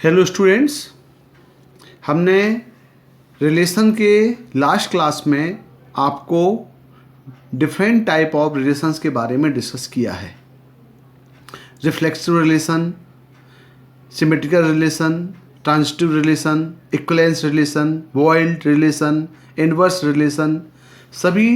Hello students, हमने relation के last class में आपको डिफरेंट टाइप ऑफ रिलेशंस के बारे में डिस्कस किया है। Reflexive relation, symmetrical relation, transitive relation, equivalence relation, void relation, inverse relation, सभी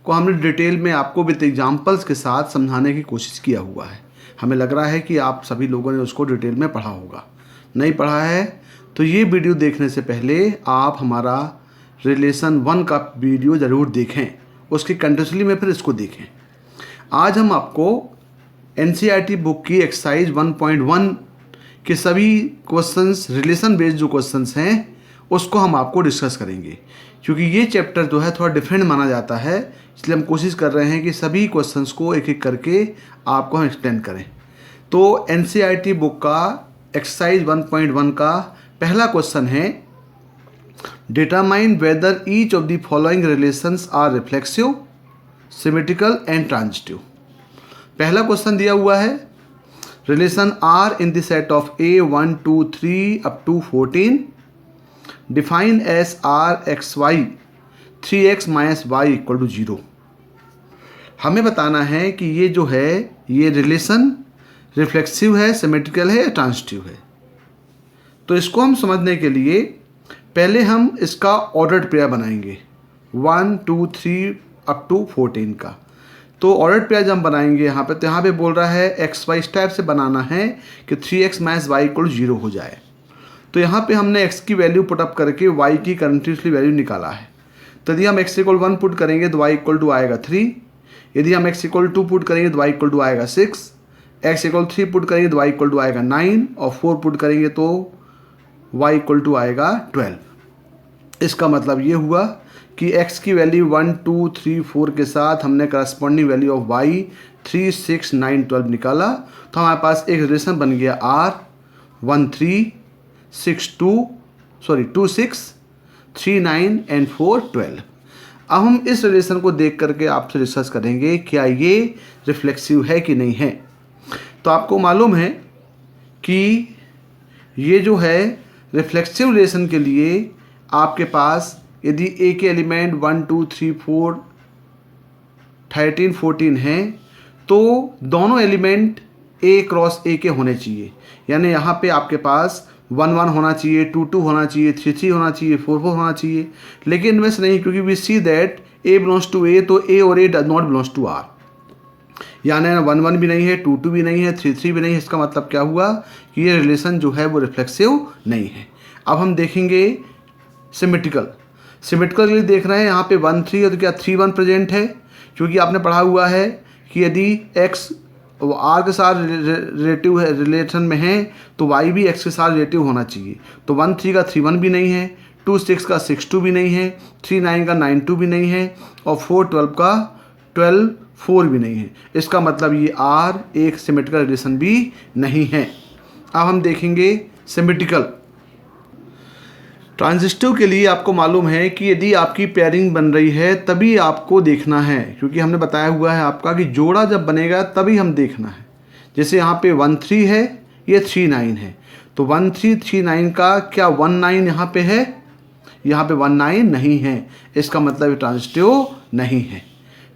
को हमने डिटेल में आपको विद एग्जांपल्स के साथ समझाने की कोशिश किया हुआ है। हमें लग रहा है कि आप सभी लोगों ने उसको डिटेल में पढ़ा होगा। नहीं पढ़ा है तो ये वीडियो देखने से पहले आप हमारा रिलेशन 1 का वीडियो ज़रूर देखें, उसके कंटिन्यूसली में फिर इसको देखें। आज हम आपको NCERT बुक की एक्सरसाइज 1.1 के सभी क्वेश्चंस, रिलेशन बेस्ड जो क्वेश्चंस हैं उसको हम आपको डिस्कस करेंगे। क्योंकि ये चैप्टर जो है थोड़ा डिफरेंट माना जाता है, इसलिए हम कोशिश कर रहे हैं कि सभी क्वेश्चंस को एक एक करके आपको हम एक्सप्लेन करें। तो NCERT बुक का एक्सरसाइज 1.1 का पहला क्वेश्चन है, determine whether each of the following relations are reflexive, symmetrical and transitive. पहला क्वेश्चन दिया हुआ है, relation R in the set of A 1 2 3 up to 14 define as R x y 3x minus y equal to 0। हमें बताना है कि ये जो है ये रिलेशन रिफ्लेक्सिव है, सिमेट्रिकल है या ट्रांजिटिव है। तो इसको हम समझने के लिए पहले हम इसका ऑर्डर्ड पेयर बनाएंगे 1 2 3 अप टू 14 का। तो ऑर्डर्ड पेयर जब हम बनाएंगे यहाँ पे, तो यहाँ पे बोल रहा है एक्स वाई इस टाइप से बनाना है कि 3x माइनस वाई इक्वल 0 हो जाए। तो यहाँ पे हमने x की वैल्यू पुटअप करके y की कंटिन्यूसली वैल्यू निकाला है। तो यदि हम x इक्वल 1 पुट करेंगे तो y इक्वल टू आएगा 3, यदि हम x इक्वल 2 पुट करेंगे तो y इक्वल टू आएगा 6, x इक्वल 3 पुट करेंगे तो y इक्वल टू आएगा 9 और 4 पुट करेंगे तो y इक्वल टू आएगा 12। इसका मतलब ये हुआ कि x की वैल्यू 1 2 3 4 के साथ हमने करस्पॉन्डिंग वैल्यू ऑफ y 3 6 9 12 निकाला। तो हमारे पास एक रिलेशन बन गया r 1 3 2 6 3 9 एंड 4 12। अब हम इस रिलेशन को देख करके आपसे डिस्कस करेंगे क्या ये रिफ्लेक्सिव है कि नहीं है। तो आपको मालूम है कि ये जो है रिफ्लेक्सिव रिलेशन के लिए आपके पास यदि ए के एलिमेंट 1 2 3 4 13 14 हैं तो दोनों एलिमेंट ए क्रॉस ए के होने चाहिए। यानी यहाँ पे आपके पास 1 1 होना चाहिए, 2 2 होना चाहिए, 3 3 होना चाहिए, 4 4 होना चाहिए। लेकिन इनमें से नहीं, क्योंकि we see that a belongs to a, तो ए और a does not belongs to R. यानी 1 1 भी नहीं है, 2 2 भी नहीं है, 3 3 भी नहीं है। इसका मतलब क्या हुआ कि ये रिलेशन जो है वो रिफ्लेक्सिव नहीं है। अब हम देखेंगे सिमेट्रिकल। सिमेट्रिकल के लिए देख रहे हैं यहाँ पे 1 3 है तो क्या 3 1 प्रेजेंट है, क्योंकि आपने पढ़ा हुआ है कि यदि x आर के साथ रिलेटिव है, रिलेशन में है, तो y भी x के साथ रिलेटिव होना चाहिए। तो 1 3 का 3 1 भी नहीं है, 2 6 का 6 2 भी नहीं है, 3 9 का 9 2 भी नहीं है और 4 12 का 12 4 भी नहीं है। इसका मतलब ये R एक सिमेट्रिकल रिलेशन भी नहीं है। अब हम देखेंगे सिमेट्रिकल। ट्रांजिटिव के लिए आपको मालूम है कि यदि आपकी पेयरिंग बन रही है तभी आपको देखना है, क्योंकि हमने बताया हुआ है आपका कि जोड़ा जब बनेगा तभी हम देखना है। जैसे यहाँ पे 1 3 है, ये 3 9 है, तो 1 3 3 9 का क्या 1 9 यहाँ पे है, यहाँ पे 1 9 नहीं है। इसका मतलब ट्रांजिटिव नहीं है।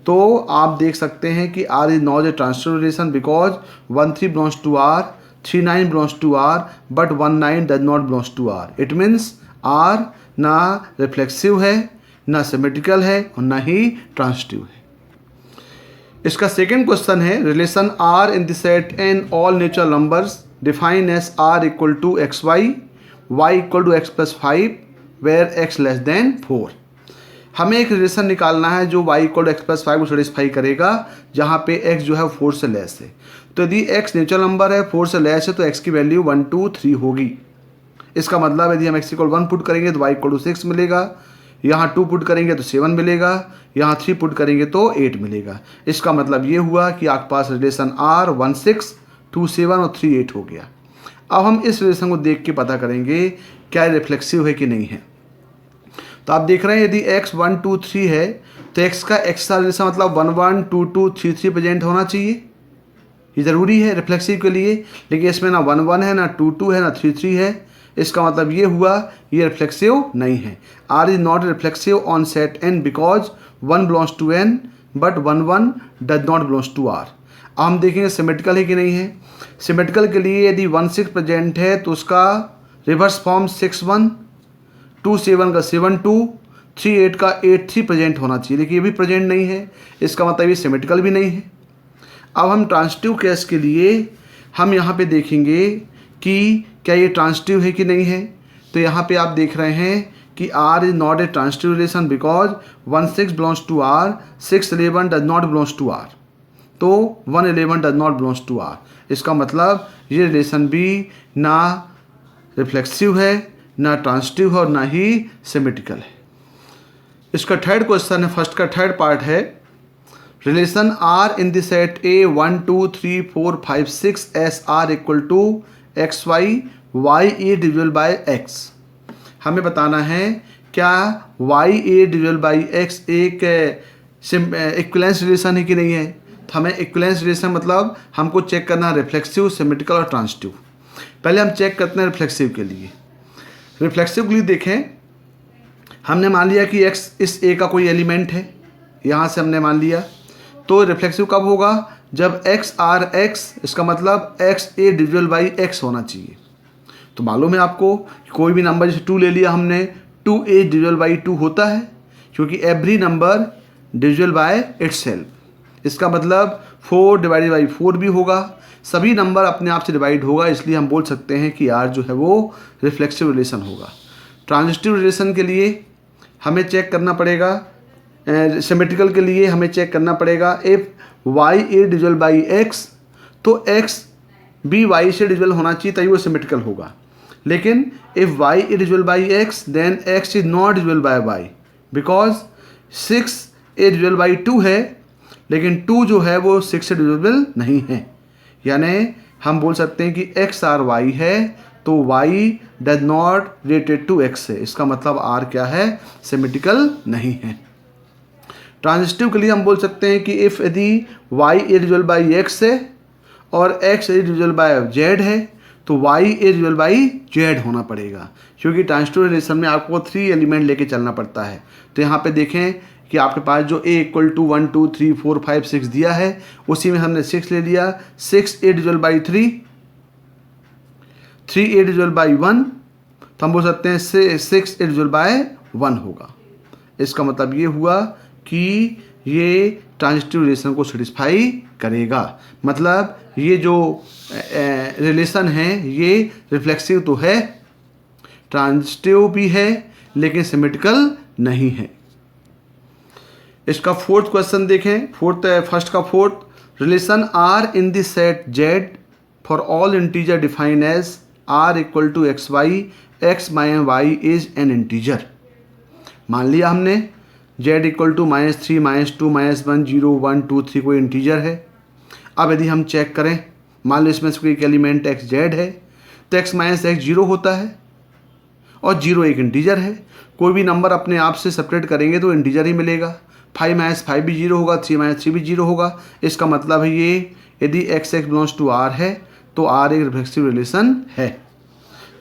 तो आप देख सकते हैं कि R is not a transitive relation because 1 3 belongs to R, 3 9 belongs to R, but 1 9 does not belongs to R। It means R ना रिफ्लेक्सिव है, ना सिमेट्रिकल है और ना ही ट्रांजिटिव है। इसका सेकेंड क्वेश्चन है, relation R in the set n all natural numbers define as R equal to x y y equal to x plus 5 where x less than 4। हमें एक रिलेशन निकालना है जो y equal to x plus 5 को satisfy करेगा, जहाँ पे x जो है 4 से लेस है। तो यदि x नेचुरल नंबर है, 4 से लेस है, तो x की वैल्यू 1 2 3 होगी। इसका मतलब यदि हम x इक्वल 1 पुट करेंगे तो y इक्वल टू 6 मिलेगा, यहाँ 2 पुट करेंगे तो 7 मिलेगा, यहाँ 3 पुट करेंगे तो 8 मिलेगा। इसका मतलब ये हुआ कि आपके पास रिलेशन R 1 6 2 7 और 3 8 हो गया। अब हम इस रिलेशन को देख के पता करेंगे क्या रिफ्लेक्सिव है कि नहीं है। तो आप देख रहे हैं यदि x 1 2 3 है तो x का x का रिलेशन मतलब 1 1 2 2 3 3 प्रेजेंट होना चाहिए। ये ज़रूरी है रिफ्लेक्सिव के लिए, लेकिन इसमें ना 1 1 है, ना 2 2 है, ना 3 3 है। इसका मतलब ये हुआ ये रिफ्लेक्सिव नहीं है। R is not reflexive on set N because 1 belongs to N but 1 does not belongs to R. अब हम देखेंगे सिमेट्रिकल है कि नहीं है। सिमेट्रिकल के लिए यदि 1 6 प्रेजेंट है तो उसका रिवर्स फॉर्म 6 1, 2 7 का 7 2, 3 8 का 8 3 प्रेजेंट होना चाहिए, लेकिन ये भी प्रेजेंट नहीं है, इसका मतलब ये सिमेट्रिकल भी नहीं है। अब हम ट्रांजिटिव केस के लिए हम यहाँ पे देखेंगे कि क्या ये ट्रांजिटिव है कि नहीं है। तो यहाँ पे आप देख रहे हैं कि R is not a transitive relation because 1 6 belongs to R, 6 11 does not belongs to R, तो 1 11 does not belongs to R। इसका मतलब ये रिलेशन भी ना रिफ्लेक्सिव है, ना ट्रांजिटिव है और ना ही सिमेट्रिकल है। इसका थर्ड क्वेश्चन है, फर्स्ट का थर्ड पार्ट है, relation R in the set A 1 2 3 4 5 6 as R equal to x y y a divisible by x. हमें बताना है क्या y a divisible by x एक इक्विवेलेंस रिलेशन है कि नहीं है। तो हमें इक्विवेलेंस रिलेशन मतलब हमको चेक करना है रिफ्लेक्सिव, सिमेट्रिकल और ट्रांजिटिव। पहले हम चेक करते हैं रिफ्लेक्सिव के लिए। रिफ्लेक्सिव के लिए देखें, हमने मान लिया कि x इस a का कोई एलिमेंट है, यहाँ से हमने मान लिया, तो रिफ्लेक्सिव कब होगा जब x आर x, इसका मतलब x a डिविजल बाई x होना चाहिए। तो मालूम है आपको कोई भी नंबर जैसे 2 ले लिया हमने, 2a डिविजल बाई 2 होता है क्योंकि every number divisible by itself. इसका मतलब 4 डिवाइडेड बाई 4 भी होगा, सभी नंबर अपने आप से डिवाइड होगा, इसलिए हम बोल सकते हैं कि R जो है वो रिफ्लेक्सिव रिलेशन होगा। ट्रांजिटिव रिलेशन के लिए हमें चेक करना पड़ेगा, सिमेट्रिकल के लिए हमें चेक करना पड़ेगा if y a divisible by x, तो एक्स भी वाई से डिविजल होना चाहिए तभी वो सिमेट्रिकल होगा। लेकिन if y a divisible by x then x is not divisible by y because 6 a divisible by 2 है, लेकिन 2 जो है वो 6 से डिविजिबल नहीं है। यानी हम बोल सकते हैं कि एक्स आर वाई है तो y does not related to x है, इसका मतलब R क्या है, सिमेट्रिकल नहीं है। ट्रांजिटिव के लिए हम बोल सकते हैं कि इफ़ यदि y A divisible by x है और x ए डिविजल बाय z है तो y A divisible by z होना पड़ेगा, क्योंकि ट्रांजिटिव रिलेशन में आपको 3 एलिमेंट लेके चलना पड़ता है। तो यहाँ पे देखें कि आपके पास जो a इक्वल टू 1 2 3 4 5 6 दिया है, उसी में हमने 6 ले लिया, 6 a divisible by 3 3 A divisible by 1, तो हम बोल सकते हैं 6 ए डिविजल बाय 1 होगा। इसका मतलब ये हुआ कि ये ट्रांजिटिव रिलेशन को सेटिस्फाई करेगा, मतलब ये जो रिलेशन है ये रिफ्लेक्सिव तो है, ट्रांजिटिव भी है, लेकिन सिमेट्रिकल नहीं है। इसका फोर्थ क्वेश्चन देखें, फर्स्ट का fourth, relation R in the set Z for all integer define as R equal to x y, x minus y is an integer. मान लिया हमने Z इक्वल टू -3 -2 -1 0 1 2 3 कोई इंटीजर है। अब यदि हम चेक करें, मान लो इसमें से कोई एक एलिमेंट एक्स जेड है, तो x माइनस एक्स 0 होता है और 0 एक इंटीजर है। कोई भी नंबर अपने आप से सेपरेट करेंगे तो इंटीजर ही मिलेगा। 5 माइनस 5 भी 0 होगा, 3 माइनस 3 भी 0 होगा। इसका मतलब है ये यदि x बिलोंग्स टू R है तो R एक रिफ्लेक्सिव रिलेशन है।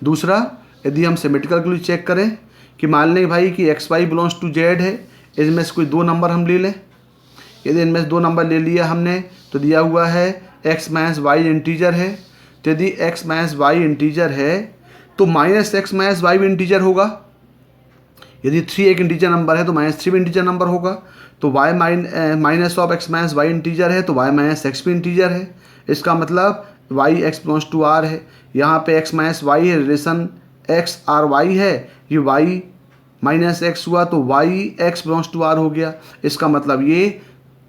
दूसरा, यदि हम सिमेट्रिकल के लिए चेक करें कि मान लें भाई कि x y belongs to Z है, इसमें से कोई 2 नंबर हम ले लें। यदि इनमें से 2 नंबर ले लिया हमने तो दिया हुआ है एक्स माइनस वाई इंटीजर है, तो यदि एक्स माइनस वाई इंटीजर है तो माइनस एक्स माइनस वाई भी इंटीजर होगा। यदि 3 एक इंटीजर नंबर है तो -3 भी इंटीजर नंबर होगा। तो y minus of x minus y integer है तो y माइनस एक्स भी इंटीजर है। इसका मतलब y x belongs to R है। यहाँ पे x माइनस वाई है, रिलेशन x आर वाई है, ये y माइनस एक्स हुआ तो y x belongs to R हो गया। इसका मतलब ये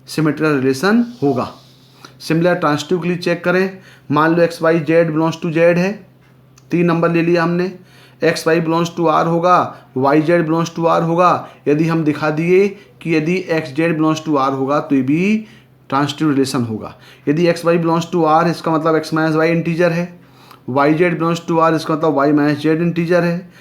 सिमेट्रिकल रिलेशन होगा। सिमिलर ट्रांजिटिव के लिए चेक करें, मान लो x y z belongs to Z है, 3 नंबर ले लिया हमने, x y belongs to R होगा, y z belongs to R होगा। यदि हम दिखा दिए कि यदि x Z belongs to R होगा तो ये भी ट्रांजिटिव रिलेशन होगा। यदि x y belongs to R, इसका मतलब एक्स माइनस वाई इंटीजर है, y z belongs to R, इसका मतलब वाई माइनस जेड इंटीजर है।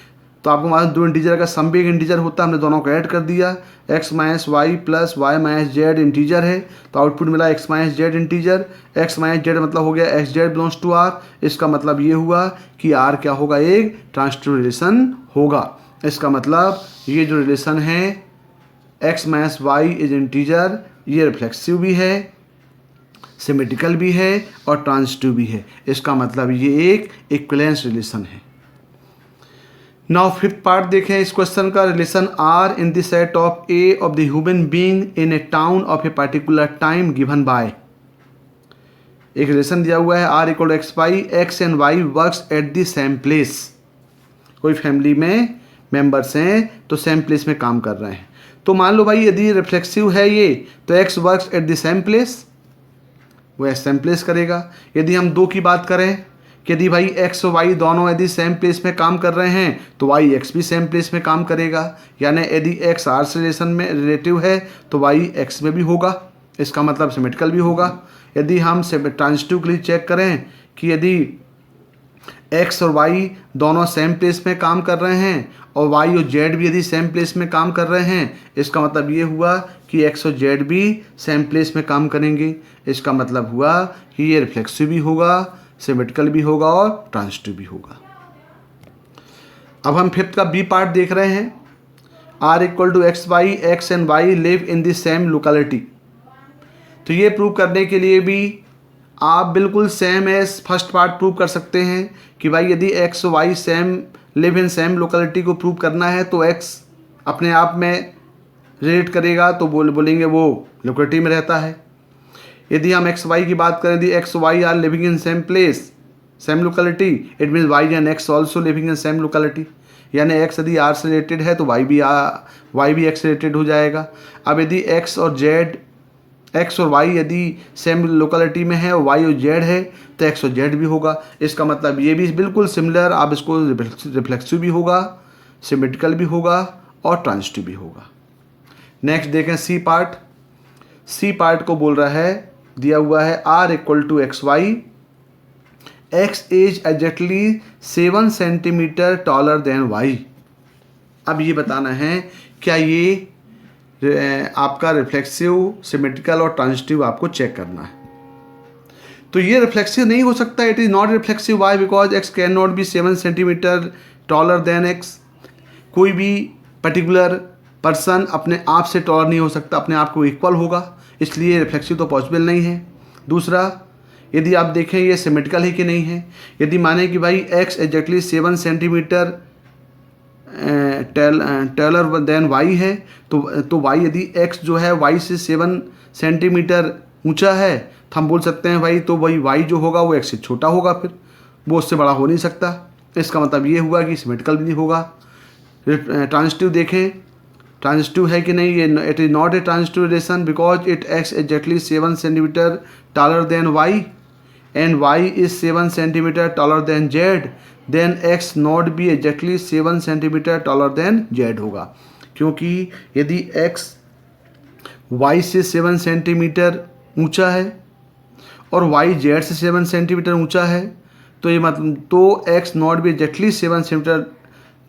तो आपको मालूम दो इंटीजर का सम भी एक इंटीजर होता है, हमने दोनों को ऐड कर दिया। x minus y plus y minus Z integer है, तो आउटपुट मिला x minus Z integer. x minus Z मतलब हो गया x Z belongs to r। इसका मतलब ये हुआ कि r क्या होगा, एक ट्रांजिटिव रिलेशन होगा। इसका मतलब ये जो रिलेशन है x minus y is integer, ये रिफ्लेक्सिव भी है, सिमेट्रिकल भी है और ट्रांजिटिव भी है। इसका मतलब ये एक इक्विवेलेंस रिलेशन है। नाउ फिफ्थ पार्ट देखें इस क्वेश्चन का। Relation R in the set of A of the human being in a town of a particular time given by. एक रिलेशन दिया हुआ है R equal to x y, x and y works at the same place. कोई family में members हैं तो same place में काम कर रहे हैं। तो मान लो भाई यदि रिफ्लेक्सिव है ये, तो x works at the same place, वो सेम प्लेस करेगा। यदि हम दो की बात करें कि यदि भाई एक्स और वाई दोनों यदि सेम प्लेस में काम कर रहे हैं तो वाई एक्स भी सेम प्लेस में काम करेगा। यानी यदि एक्स आर से रिलेशन में रिलेटिव है तो वाई एक्स में भी होगा। इसका मतलब सिमेट्रिकल भी होगा। यदि हम ट्रांजिटिव के लिए चेक करें कि यदि एक्स और वाई दोनों सेम प्लेस में काम कर रहे हैं और वाई और जेड भी यदि सेम प्लेस में काम कर रहे हैं, इसका मतलब ये हुआ कि एक्स और जेड भी सेम प्लेस में काम करेंगे। इसका मतलब हुआ कि ये रिफ्लेक्सिव भी होगा, सिमेट्रिकल भी होगा और ट्रांजिटिव भी होगा। अब हम फिफ्थ का बी पार्ट देख रहे हैं। R equal to x y, x and y live in the same locality. तो ये प्रूव करने के लिए भी आप बिल्कुल same as first part prove कर सकते हैं कि भाई यदि एक्स और y same live in same locality को प्रूव करना है तो एक्स अपने आप में रिलेट करेगा, तो बोलेंगे वो लोकेलिटी में रहता है। यदि हम एक्स वाई की बात करें, यदि x y are living in same place, same locality, it means y and x also living in same locality. यानी एक्स यदि आर से रिलेटेड है तो वाई भी एक्स से रिलेटेड हो जाएगा। अब यदि एक्स और वाई यदि सेम लोकेलिटी में है और वाई और जेड है तो एक्स और जेड भी होगा। इसका मतलब ये भी बिल्कुल सिमिलर, आप इसको रिफ्लेक्सिव भी होगा, सिमेट्रिकल भी होगा और ट्रांजिटिव भी होगा। नेक्स्ट देखें सी पार्ट। सी पार्ट को बोल रहा है, दिया हुआ है R equal to x y, x is exactly 7 centimetre taller than y. अब ये बताना है क्या ये आपका रिफ्लेक्सिव, सिमेट्रिकल और ट्रांजिटिव आपको चेक करना है। तो ये रिफ्लेक्सिव नहीं हो सकता, it is not reflexive. Why? Because x can not be 7 centimetre taller than x. कोई भी पर्टिकुलर पर्सन अपने आप से टॉलर नहीं हो सकता, अपने आप को इक्वल होगा, इसलिए रिफ्लेक्सिव तो पॉसिबल नहीं है। दूसरा, यदि आप देखें ये सिमेट्रिकल है कि नहीं है। यदि माने कि भाई x exactly 7 centimetre taller than y है, तो वाई यदि एक्स जो है वाई से 7 सेंटीमीटर ऊंचा है तो हम बोल सकते हैं भाई तो वही वाई जो होगा वो एक्स से छोटा होगा, फिर वो उससे बड़ा हो नहीं सकता। इसका मतलब ये हुआ कि सिमेट्रिकल भी नहीं होगा। ट्रांजिटिव देखें, ट्रांजिटिव है कि नहीं, ये it is not a transitive relation because it x exactly 7 centimetre taller than y and y is 7 centimetre taller than Z, then x not be exactly 7 centimetre taller than Z होगा। क्योंकि यदि x Y से 7 centimetre ऊंचा है और Y Z से 7 centimetre ऊंचा है, तो ये मतलब तो x not be exactly 7 centimetre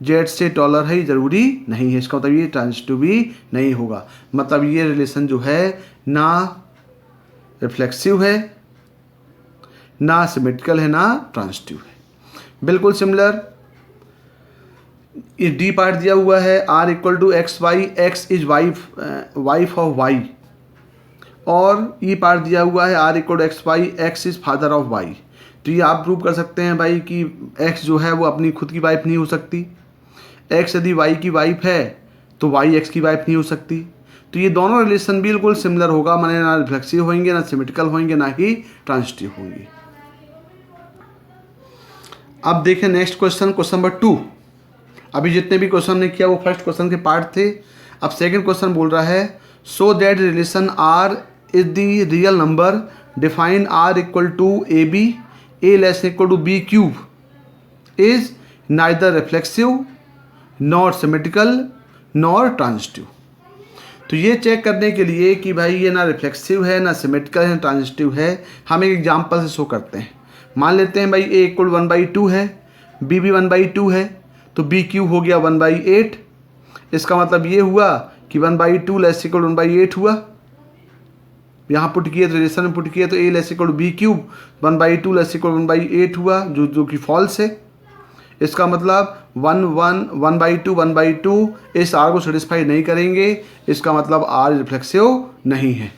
Z से टॉलर है, ज़रूरी नहीं है। इसका मतलब ये ट्रांजिटिव भी नहीं होगा। मतलब ये रिलेशन जो है ना रिफ्लेक्सिव है, ना सिमेट्रिकल है, ना ट्रांजिटिव है। बिल्कुल सिमिलर ये डी पार्ट दिया हुआ है R equal to x y, x is wife of y, और ये पार्ट दिया हुआ है R equal to x y, x is father of y. तो ये आप प्रूव कर सकते हैं भाई कि एक्स जो है वो अपनी खुद की वाइफ नहीं हो सकती। एक्स यदि वाई की वाइफ है तो वाई एक्स की वाइफ नहीं हो सकती। तो ये दोनों रिलेशन बिल्कुल सिमिलर होगा, माने ना रिफ्लेक्सिव होंगे, ना सिमेट्रिकल होंगे, ना ही ट्रांजिटिव होंगे। अब देखें नेक्स्ट क्वेश्चन, क्वेश्चन नंबर 2। अभी जितने भी क्वेश्चन ने किया वो फर्स्ट क्वेश्चन के पार्ट थे। अब सेकंड क्वेश्चन बोल रहा है so that relation R is the real number, define R equal to A B, a less equal to b cube, is neither reflexive not symmetrical nor transitive. तो ये check करने के लिए कि भाई ये ना रिफ्लेक्सिव है, ना सिमेट्रिकल है, ना ट्रांजिटिव है, हम एक एग्जाम्पल से शो करते हैं। मान लेते हैं भाई ए इक्वल 1/2 है, बी भी 1/2 है, तो बी क्यूब हो गया 1/8। इसका मतलब ये हुआ कि 1/2 लेस इक्वल 1/8 हुआ। यहाँ पुट किए तो रिलेशन में पुट किए तो a less equal b cube 1/2 less equal 1/8 हुआ, जो कि फॉल्स है। इसका मतलब 1/2 इस आर को सेटिस्फाई नहीं करेंगे, इसका मतलब आर रिफ्लेक्सिव नहीं है।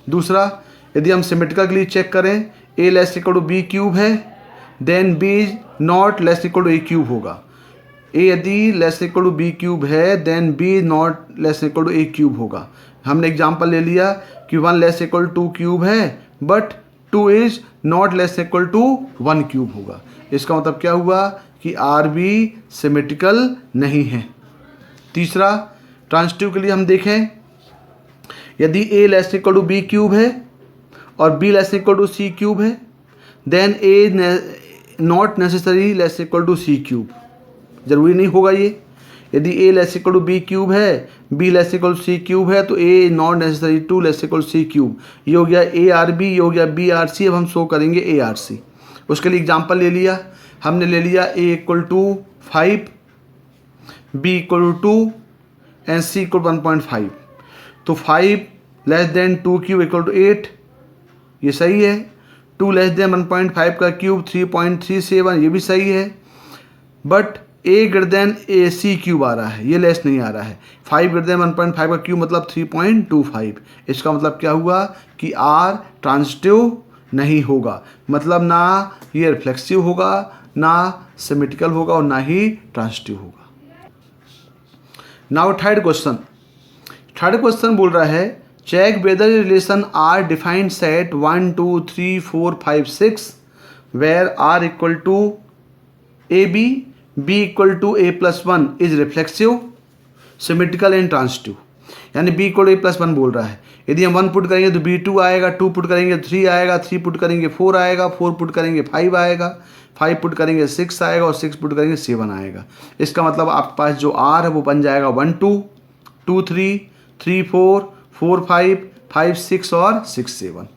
दूसरा, यदि हम सिमेट्रिकल के लिए चेक करें, a less equal to b cube है, then b is not less equal to a cube होगा। ए यदि less equal to b cube है, then b not less equal to a cube होगा। हमने example ले लिया कि 1 लेस इक्वल टू क्यूब है, but 2 is not less equal to 1 cube होगा। इसका मतलब क्या हुआ कि आर भी सिमेट्रिकल नहीं है। तीसरा, ट्रांजिटिव के लिए हम देखें, यदि a less equal to b cube है और b less equal to c cube है, then a not necessary less equal to c cube. जरूरी नहीं होगा ये। यदि a less equal to b cube है, b less equal to c cube है, तो a not necessary to less equal to c cube. ये हो गया ए आर बी, ये हो गया बी आर सी। अब हम शो करेंगे ए आर सी। उसके लिए एग्जाम्पल ले लिया, हमने ले लिया a equal to 5, b equal to 2 and c equal 1.5। तो 5 less than 2 cube equal to 8, ये सही है। 2 लेस देन 1.5 का क्यूब 3.37, ये भी सही है। But a greater than a c cube आ रहा है, ये लेस नहीं आ रहा है। 5 ग्रेटर देन 1.5 का क्यूब मतलब 3.25। इसका मतलब क्या हुआ कि आर ट्रांजिटिव नहीं होगा, मतलब ना ये रिफ्लेक्सिव होगा, ना सिमेट्रिकल होगा और ना ही ट्रांजिटिव होगा। Now third question. Third question बोल रहा है, check whether relation R defined set 1 2 3 4 5 6 where R equal to A b, b equal to a plus 1 is reflexive, symmetrical and transitive. यानी b equal to a plus 1 बोल रहा है। यदि हम 1 put करेंगे तो बी 2 आएगा, 2 पुट करेंगे 3 आएगा, 3 पुट करेंगे 4 आएगा, 4 पुट करेंगे 5 आएगा, 5 पुट करेंगे 6 आएगा और 6 पुट करेंगे 7 आएगा। इसका मतलब आपके पास जो आर है वो बन जाएगा 1 2 2 3 3 4 4 5 5 6 और 6 7।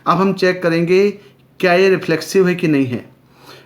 अब हम चेक करेंगे क्या ये रिफ्लेक्सिव है कि नहीं है।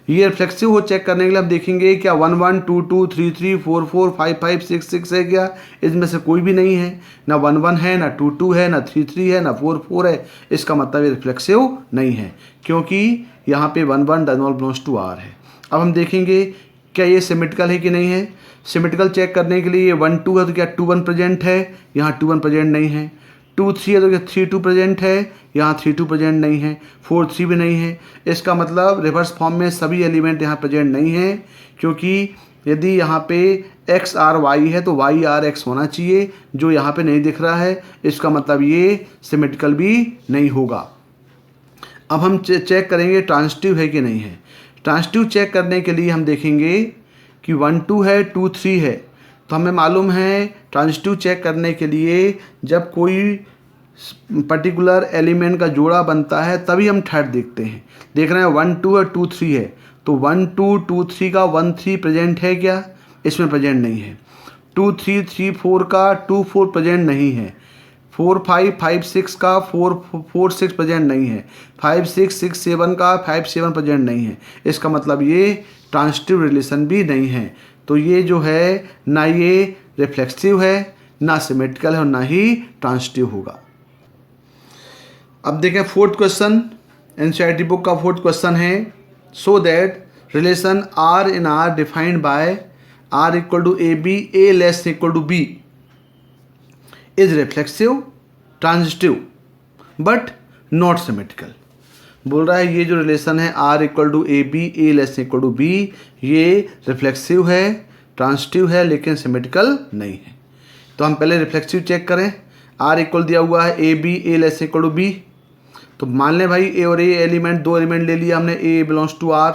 ये रिफ्लेक्सिव हो चेक करने के लिए आप देखेंगे क्या 1 1 2 2 3 3 4 4 5 5 6 6 है क्या? इसमें से कोई भी नहीं है, ना 1 1 है, ना 2 2 है, ना 3 3 है, ना 4 4 है। इसका मतलब ये रिफ्लेक्सिव नहीं है, क्योंकि यहाँ पे 1 1 does not belongs to R है। अब हम देखेंगे क्या ये सिमेट्रिकल है कि नहीं है। सिमेट्रिकल चेक करने के लिए ये 1 2 है तो क्या 2 1 प्रेजेंट है, यहाँ 2 1 प्रेजेंट नहीं है। 2 3 है तो क्या 3 2 प्रेजेंट है, यहाँ 3 2 प्रेजेंट नहीं है। 4 3 भी नहीं है। इसका मतलब रिवर्स फॉर्म में सभी एलिमेंट यहाँ प्रेजेंट नहीं है, क्योंकि यदि यहाँ पे एक्स आर वाई है तो वाई आर एक्स होना चाहिए, जो यहाँ पे नहीं दिख रहा है। इसका मतलब ये सिमेट्रिकल भी नहीं होगा। अब हम चेक करेंगे ट्रांजिटिव है कि नहीं है। ट्रांजिटिव चेक करने के लिए हम देखेंगे कि 1 2 है, 2 3 है, तो हमें मालूम है ट्रांजिटिव चेक करने के लिए जब कोई पर्टिकुलर एलिमेंट का जोड़ा बनता है तभी हम थर्ड देखते हैं। देख रहे हैं 1 2 है, 2 3 है, तो 1 2 2 3 का 1 3 प्रेजेंट है क्या? इसमें प्रेजेंट नहीं है। 2 3 3 4 का 2 4 प्रेजेंट नहीं है। 4 5 5 6 का 4 4 6 प्रेजेंट नहीं है। 5 6 6 7 का 5 7 प्रेजेंट नहीं है। इसका मतलब ये ट्रांजिटिव रिलेशन भी नहीं है। तो ये जो है ना ये रिफ्लेक्सिव है, ना सिमेट्रिकल है और ना ही ट्रांजिटिव होगा। अब देखें फोर्थ क्वेश्चन, एनसीईआरटी बुक का फोर्थ क्वेश्चन है, so that relation R in R defined by R equal to A B, a less equal to b is reflexive, transitive but not symmetrical. बोल रहा है ये जो रिलेशन है R equal to A B, a less equal to b, ये reflexive है, transitive है, लेकिन सिमेट्रिकल नहीं है। तो हम पहले रिफ्लेक्सिव चेक करें। आर इक्वल दिया हुआ है a B, a less equal to b, तो मान लें भाई ए और ए एलिमेंट, दो एलिमेंट ले लिया हमने, ए बिलोंग्स टू आर,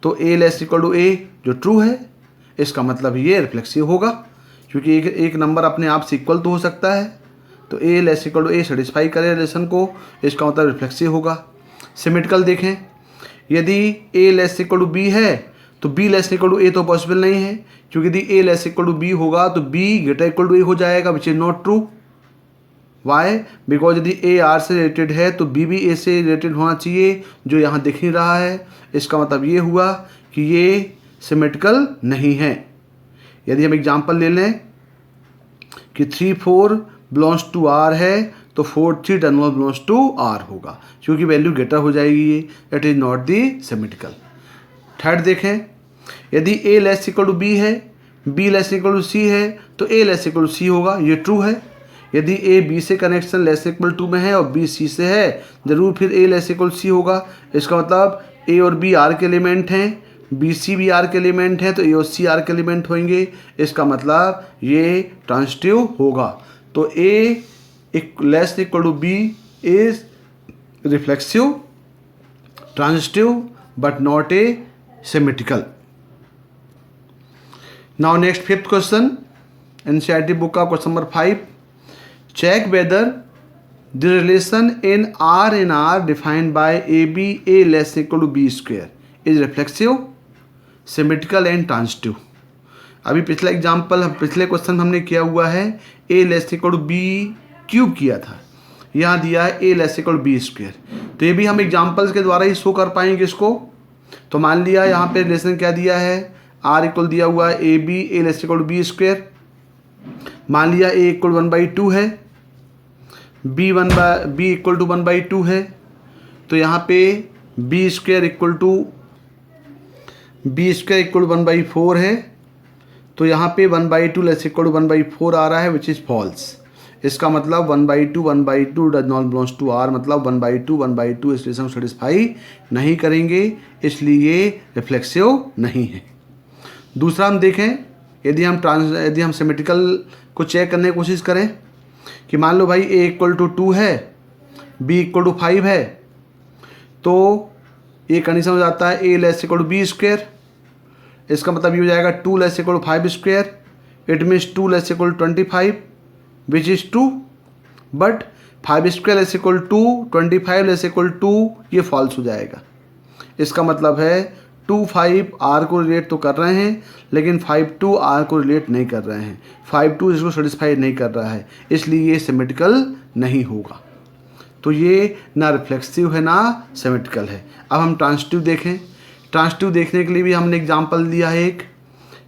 तो ए लेस इक्वल टू ए जो ट्रू है, इसका मतलब ये रिफ्लेक्सिव होगा, क्योंकि एक नंबर अपने आप से इक्वल तो हो सकता है। तो a less equal to a satisfy करे रिलेशन को, इसका मतलब रिफ्लेक्सिव होगा। सिमेट्रिकल देखें, यदि a less equal to b है तो b less equal to a तो पॉसिबल नहीं है, क्योंकि यदि a less equal to b होगा तो b greater equal to a हो जाएगा, which is not true. Why? Because यदि ए आर से रिलेटेड है तो बी भी ए से रिलेटेड होना चाहिए, जो यहाँ दिख नहीं रहा है। इसका मतलब ये हुआ कि ये सिमेट्रिकल नहीं है। यदि हम एग्जांपल ले लें कि 3 4 बिलोंग्स टू आर है तो 4 3 does not belongs to R होगा, क्योंकि वैल्यू ग्रेटर हो जाएगी ये, it is not the symmetrical. Third देखें, यदि a less equal to b है, b less equal to c है तो a less equal to c होगा, ये ट्रू है। यदि ए बी से कनेक्शन लेस इक्वल टू में है और बी सी से है, जरूर फिर ए लेस इक्वल सी होगा। इसका मतलब ए और बी आर के एलिमेंट हैं, बी सी भी आर के एलिमेंट हैं, तो ए और सी आर के एलिमेंट होंगे। इसका मतलब ये ट्रांजिटिव होगा। तो a less equal to b is reflexive, transitive but not a symmetrical. Now next fifth question, NCERT book का question number 5। Check whether the relation in R defined by a B a less equal to B square is reflexive, symmetrical and transitive. अभी पिछला example, पिछले question हमने किया हुआ है ए less equal to b cube किया था, यहाँ दिया है ए less equal to B square. तो ये भी हम एग्जाम्पल्स के द्वारा ही शो कर पाएंगे इसको। तो मान लिया यहाँ पे रिलेशन क्या दिया है, आर इक्वल दिया हुआ है a B a less equal to B square. मान लिया ए इक्वल 1/2 है, बी इक्वल टू 1/2 है, तो यहाँ पे बी स्क्वायर इक्वल टू 1/4 है, तो यहाँ पे 1/2 लेस इक्वल टू 1/4 आ रहा है, विच इज़ फॉल्स। इसका मतलब 1/2 does not belongs to R, मतलब 1/2 इस रिलेशन को सेटिस्फाई नहीं करेंगे, इसलिए रिफ्लेक्सिव नहीं है। दूसरा हम देखें, यदि हम सिमेट्रिकल को चेक करने की कोशिश करें कि मान लो भाई ए इक्वल टू 2 है, बी इक्वल टू 5 है, तो ये कंडीशन हो जाता है ए less equal to B square. इसका मतलब ये हो जाएगा 2 less equal to 5 square, it means 2 less equal to 25 which is 2, but 5 square less equal to 25 less equal to, ये फॉल्स हो जाएगा। इसका मतलब है 2 5 आर को रिलेट तो कर रहे हैं, लेकिन 5 2 आर को रिलेट नहीं कर रहे हैं, 5 2 इसको सेटिस्फाई नहीं कर रहा है, इसलिए ये सिमेट्रिकल नहीं होगा। तो ये ना रिफ्लेक्सिव है ना सिमेट्रिकल है। अब हम ट्रांजिटिव देखें। ट्रांजिटिव देखने के लिए भी हमने एग्जाम्पल दिया है एक,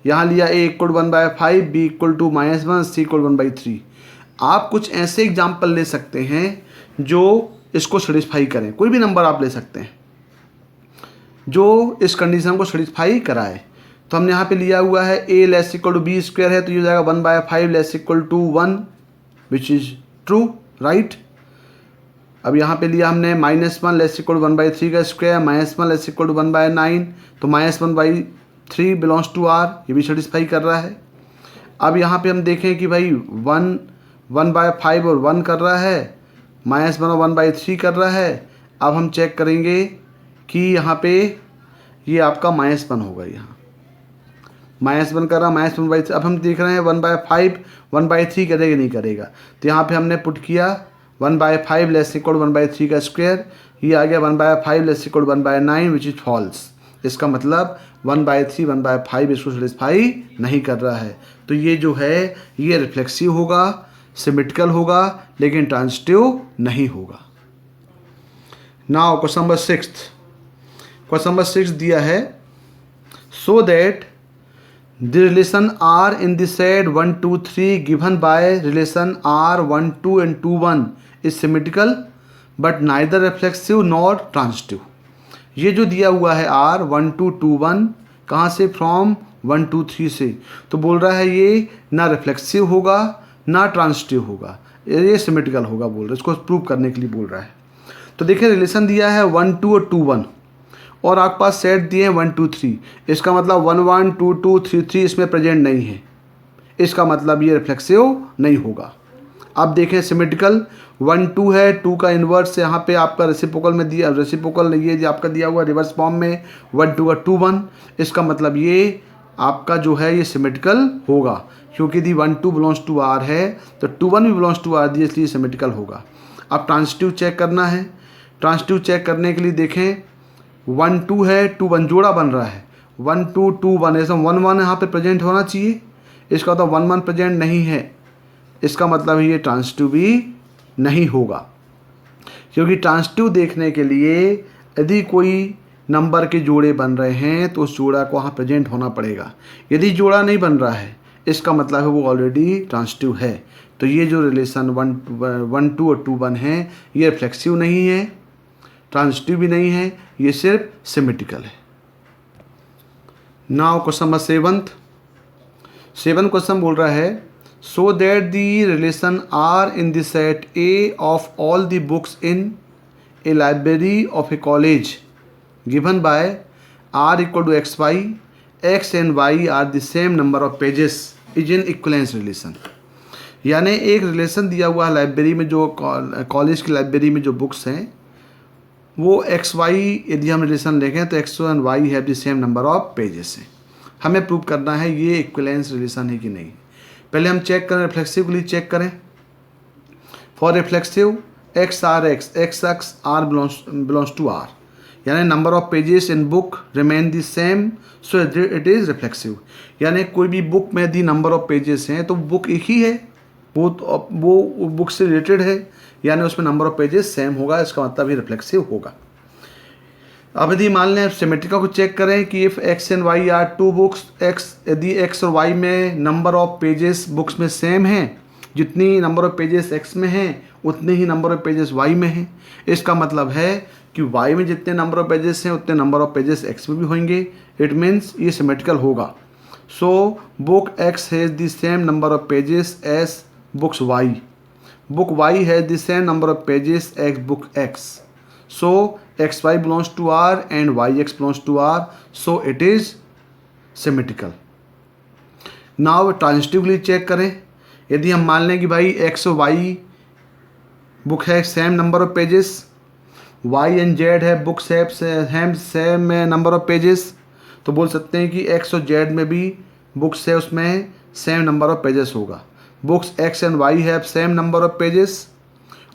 यहाँ लिया a equal 1/5, b equal to -1, c equal 1/3। आप कुछ ऐसे एग्जाम्पल ले सकते हैं जो इसको सेटिस्फाई करें, कोई भी नंबर आप ले सकते हैं जो इस कंडीशन को सेटिस्फाई कराए। तो हमने यहाँ पे लिया हुआ है ए less equal to B square है, तो ये हो जाएगा 1/5 less equal to 1 which is true, right. अब यहाँ पे लिया हमने -1 लेस इक्वल टू 1/3 का स्क्वायर, -1 लेस इक्वल टू 1/9, तो -1/3 बिलोंग्स टू आर, ये भी सेटिस्फाई कर रहा है। अब यहाँ पे हम देखें कि भाई 1/5 और 1 कर रहा है, -1 और 1/3 कर रहा है। अब हम चेक करेंगे कि यहाँ पे ये आपका -1 होगा, यहाँ -1 कर रहा, -1/3। अब हम देख रहे हैं 1/5 1/3 करेगा नहीं करेगा, तो यहाँ पे हमने पुट किया 1/5 लेस इक्वल 1/3 का स्क्वायर, ये आ गया 1/5 less equal 1/9 which is false. इसका मतलब 1/3 1/5 इसको सेटिस्फाई नहीं कर रहा है, तो ये जो है ये रिफ्लेक्सिव होगा, सिमेट्रिकल होगा, लेकिन ट्रांजिटिव नहीं होगा। नाउ क्वेश्चन नंबर 6 दिया है, so that the relation R in the set 1 2 3 given by relation R 1 2 and 2 1 is symmetrical but neither reflexive nor transitive. ये जो दिया हुआ है आर 1 2 2 1 कहाँ से, फ्रॉम 1 2 3 से, तो बोल रहा है ये ना रिफ्लेक्सिव होगा ना ट्रांजिटिव होगा, ये सिमेट्रिकल होगा बोल रहा है, इसको प्रूव करने के लिए बोल रहा है। तो देखिए रिलेशन दिया है 1 2 और 2 1 और आपके पास सेट दिए हैं 1 2 3, इसका मतलब 1 1 2 2 3 3 इसमें प्रेजेंट नहीं है, इसका मतलब ये रिफ्लेक्सिव नहीं होगा। अब देखें सिमेट्रिकल 1 2 है, 2 का इन्वर्स यहाँ पे आपका रेसिप्रोकल में दिया, रेसिप्रोकल ये आपका दिया हुआ रिवर्स फॉर्म में 1 2 का 2 1, इसका मतलब ये आपका जो है ये सिमेट्रिकल होगा, क्योंकि दी 1 2 बिलोंग्स टू आर है तो 2 1 भी बिलोंग्स टू आर दी, इसलिए सिमेट्रिकल होगा। अब ट्रांजिटिव चेक करना है। ट्रांजिटिव चेक करने के लिए देखें 1 2 है, 2 1 जोड़ा बन रहा है, 1 2 2 1, ऐसा 1 1 यहाँ पे प्रेजेंट होना चाहिए, इसका तो 1 1 प्रेजेंट नहीं है, इसका मतलब ये ट्रांजिटिव भी नहीं होगा। क्योंकि ट्रांजिटिव देखने के लिए यदि कोई नंबर के जोड़े बन रहे हैं तो उस जोड़ा को वहाँ प्रेजेंट होना पड़ेगा। यदि जोड़ा नहीं बन रहा है इसका मतलब है वो ऑलरेडी ट्रांजिटिव है। तो ये जो रिलेशन 1 2 और 2 1 है ये रिफ्लेक्सिव नहीं है, ट्रांजिटिव भी नहीं है, ये सिर्फ सिमेट्रिकल है। नाउ क्वेश्चन नंबर 7 क्वेश्चन बोल रहा है so that the relation R in the set A of all the books in a library of a college given by r equal to x y, x and y are the same number of pages is in equivalence relation. यानी एक relation दिया हुआ है library में, जो college की library में जो बुक्स हैं वो एक्स वाई यदि हम रिलेशन देखें तो x and why have the same number of pages हैं। हमें प्रूव करना है ये इक्विवेलेंस रिलेशन है कि नहीं। पहले हम चेक करें, रिफ्लेक्सिव के लिए चेक करें। For reflexive X R X R belongs to R, यानी number of pages in book remain the same so it is reflexive. यानी कोई भी बुक में यदि नंबर ऑफ पेजेस हैं तो बुक एक ही है, वो बुक से रिलेटेड है, यानी उसमें नंबर ऑफ पेजेस सेम होगा, इसका मतलब ये रिफ्लेक्सिव होगा। अब यदि मान लें सिमेट्रिकल को चेक करें कि if x and y are two books, यदि एक्स और वाई में नंबर ऑफ पेजेस बुक्स में सेम हैं, जितनी नंबर ऑफ पेजेस एक्स में हैं उतने ही नंबर ऑफ पेजेस वाई में हैं, इसका मतलब है कि वाई में जितने नंबर ऑफ पेजेस हैं उतने नंबर ऑफ पेजेस एक्स में भी होंगे। इट मीन्स ये सिमेट्रिकल होगा। So book x has the same number of pages as books y, book y has the same number of pages as book x, so xy belongs to r and yx belongs to r, so it is symmetrical. now transitively check करें। यदि हम मान लें कि भाई x और y book है same number of pages, y and z है बुक्स है सेम नंबर ऑफ पेजेस, तो बोल सकते हैं कि x और z में भी बुक्स है उसमें सेम नंबर ऑफ पेजेस होगा। Books X and Y have same number of pages.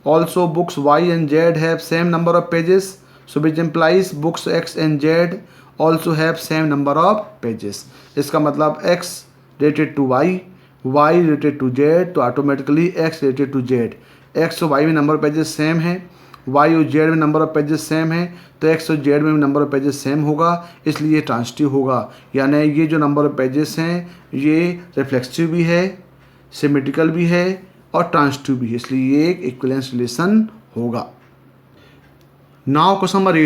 Also books Y and Z have same number of pages. So which implies books X and Z also have same number of pages. इसका मतलब X related to Y, Y related to Z, तो automatically X related to Z। X और Y में number of pages same है, Y और Z में number of pages same है, तो X और Z में नंबर ऑफ पेजेस सेम होगा, इसलिए ट्रांजिटिव होगा। यानी ये जो नंबर ऑफ पेजेस हैं ये रिफ्लेक्सिव भी है, सिमेट्रिकल भी है और ट्रांजिटिव भी है, इसलिए ये एक इक्विवेलेंस रिलेशन होगा। नाउ क्वेश्चन नंबर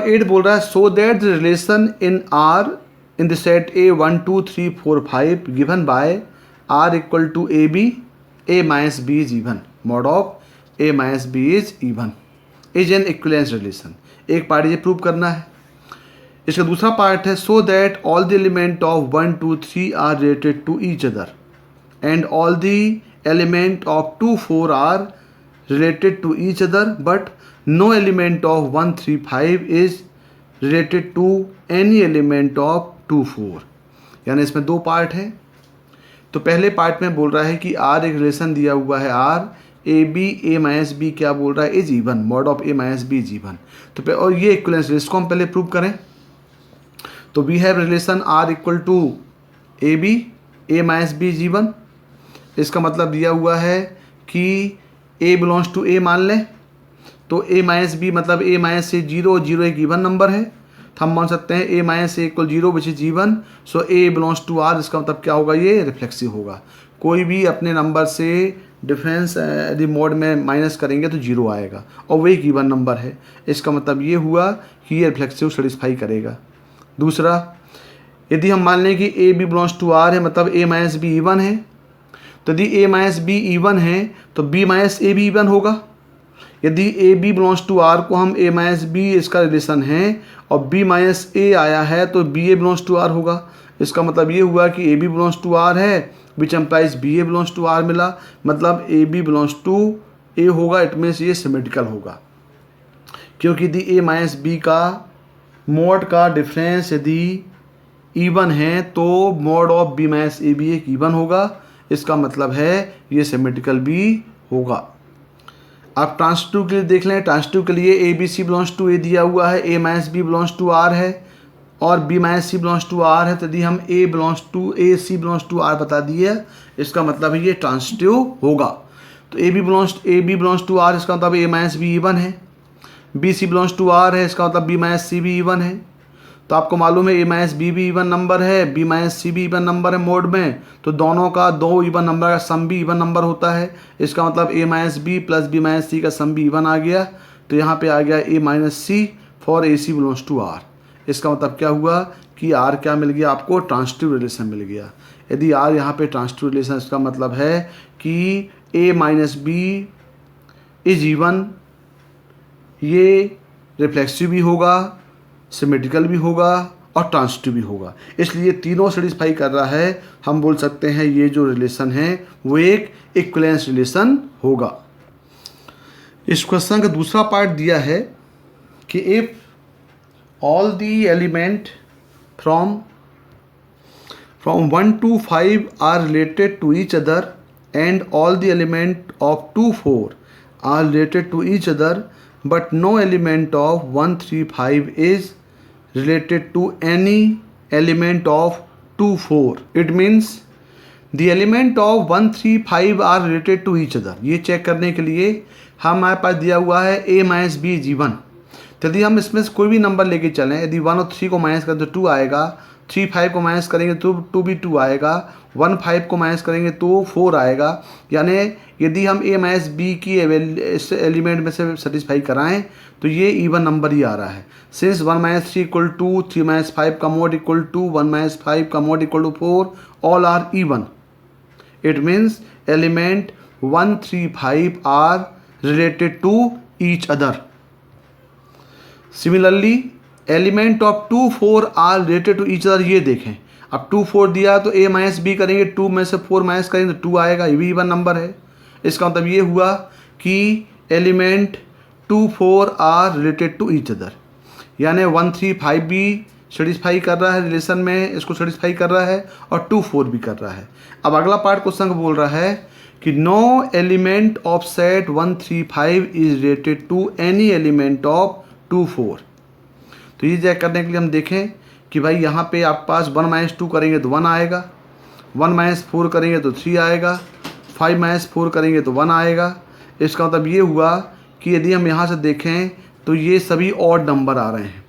8 बोल रहा है so that the relation in R in the set A 1 2 3 4 5 given by R equal to A B, A minus B is even, mod of A minus B is even is an equivalence relation. एक part ये prove करना है। इसका दूसरा part है so that all the element of 1 2 3 are related to each other and all the element of 2 4 are related to each other but no element of 1 3 5 is related to any element of 2 4। यानी इसमें दो part हैं। तो पहले part में बोल रहा है कि आर एक रिलेशन दिया हुआ है R, A B A minus B क्या बोल रहा है is even, mod of A minus B is even. तो और ये इक्विवेलेंस इसको हम पहले प्रूव करें। तो we have relation R equal to A B A minus B is even. इसका मतलब दिया हुआ है कि ए बिलोंग्स टू ए मान लें, तो ए माइनस बी मतलब ए माइनस से जीरो, जीरो एक इवन नंबर है, तो हम मान सकते हैं A minus A equal zero which is even, so A belongs to R. इसका मतलब क्या होगा, ये रिफ्लेक्सिव होगा। कोई भी अपने नंबर से डिफरेंस यदि मोड में माइनस करेंगे तो जीरो आएगा और वो एक इवन नंबर है। इसका मतलब ये हुआ कि ये रिफ्लेक्सिव सेटिस्फाई करेगा। दूसरा, यदि हम मान लें कि A B belongs to R है मतलब ए माइनस बी इवन है, तो यदि ए माइनस बी इवन है तो बी माइनस ए भी इवन होगा। यदि ए बी बिलोंग्स टू आर को हम ए माइनस बी इसका रिलेशन है और बी माइनस ए आया है तो B A belongs to R होगा। इसका मतलब ये हुआ कि A B belongs to R है which implies B A belongs to R मिला, मतलब A B belongs to A होगा। इट मीन्स ये सिमेट्रिकल होगा, क्योंकि यदि ए माइनस बी का मोड का डिफरेंस यदि इवन है तो मोड ऑफ बी माइनस ए भी एक इवन होगा। इसका मतलब है ये सिमेट्रिकल भी होगा। आप ट्रांजिटिव के लिए देख लें। ट्रांजिटिव के लिए A B C belongs to A दिया हुआ है, A minus B belongs to R है और B minus C belongs to R है, तो यदि हम A belongs to A C belongs to R बता दिए, इसका मतलब है ये ट्रांजिटिव होगा। तो A B belongs to R, इसका मतलब ए माइनस बी इवन है। B C belongs to R है, इसका मतलब बी माइनस सी भी इवन है। तो आपको मालूम है ए माइनस बी भी इवन नंबर है, बी माइनस सी भी इवन नंबर है मोड में, तो दोनों का दो इवन नंबर का सम भी इवन नंबर होता है। इसका मतलब A minus B plus B minus C का सम भी इवन आ गया। तो यहाँ पे आ गया A minus C for A C belongs to R. इसका मतलब क्या हुआ कि आर क्या मिल गया आपको, ट्रांजिटिव रिलेशन मिल गया। यदि आर यहाँ पे ट्रांजिटिव रिलेशन, इसका मतलब है कि ए माइनस बी इज इवन, ये रिफ्लेक्सिव भी होगा, सिमेट्रिकल भी होगा और ट्रांजिटिव भी होगा, इसलिए तीनों सेटिस्फाई कर रहा है। हम बोल सकते हैं ये जो रिलेशन है वो एक इक्विवेलेंस रिलेशन होगा। इस क्वेश्चन का दूसरा पार्ट दिया है कि if all the element from 1 to 5 are related to each other and all the element of 2, 4 are related to each other, but no element of 1, 3, 5 is related to any element of 2, 4. It means the element of 1, 3, 5 are related to each other. ये check करने के लिए हमारे पास दिया हुआ है a minus B is even. यदि हम इसमें से कोई भी नंबर लेके चलें, यदि 1 और 3 को माइनस करें तो 2 आएगा, 3 5 को माइनस करेंगे तो 2 भी 2 आएगा, 1 5 को माइनस करेंगे तो 4 आएगा। यानी यदि हम ए माइनस बी की इस एलिमेंट में से सेटिस्फाई कराएं तो ये इवन नंबर ही आ रहा है। Since 1 minus 3 equal to 3 minus 5 का मोड इक्वल टू 1 माइनस 5 का mod equal to 4, all are even. It means element 1, 3, 5 are related to each other. Similarly element of 2, 4 are related to each other. ये देखें, अब 2, 4 दिया तो ए minus B करेंगे, 2 में से 4 माइनस करेंगे तो 2 आएगा, ये भी इवन नंबर है। इसका मतलब ये हुआ कि element 2, 4 are related to each other, यानी 1, 3, 5 भी सेटिस्फाई कर रहा है रिलेशन में, इसको सेटिस्फाई कर रहा है, और 2, 4 भी कर रहा है। अब अगला पार्ट क्वेश्चन बोल रहा है कि no element of set 1, 3, 5 is related to any element of 2, 4। तो ये चेक करने के लिए हम देखें कि भाई यहाँ पे आप पास 1 माइनस 2 करेंगे तो 1 आएगा, 1 माइनस 4 करेंगे तो 3 आएगा, 5 माइनस 4 करेंगे तो 1 आएगा। इसका मतलब ये हुआ कि यदि हम यहाँ से देखें तो ये सभी ऑड नंबर आ रहे हैं।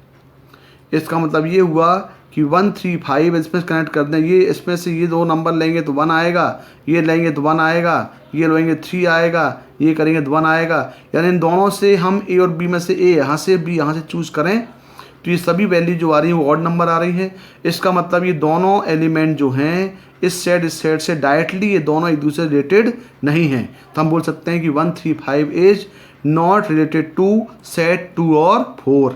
इसका मतलब ये हुआ कि 1, 3, 5 इसमें कनेक्ट कर दें, ये इसमें से ये दो नंबर लेंगे तो 1 आएगा, ये लेंगे तो 1 आएगा, ये लेंगे 3 आएगा, ये करेंगे तो 1 आएगा। यानी इन दोनों से हम ए और बी में से ए यहाँ से बी यहाँ से चूज़ करें तो ये सभी वैल्यू जो आ रही है वो ऑड नंबर आ रही है। इसका मतलब ये दोनों एलिमेंट जो हैं इस सेट से डायरेक्टली ये दोनों एक दूसरे से रिलेटेड नहीं हैं। तो हम बोल सकते हैं कि 1, 3, 5 is not related to set 2 और 4।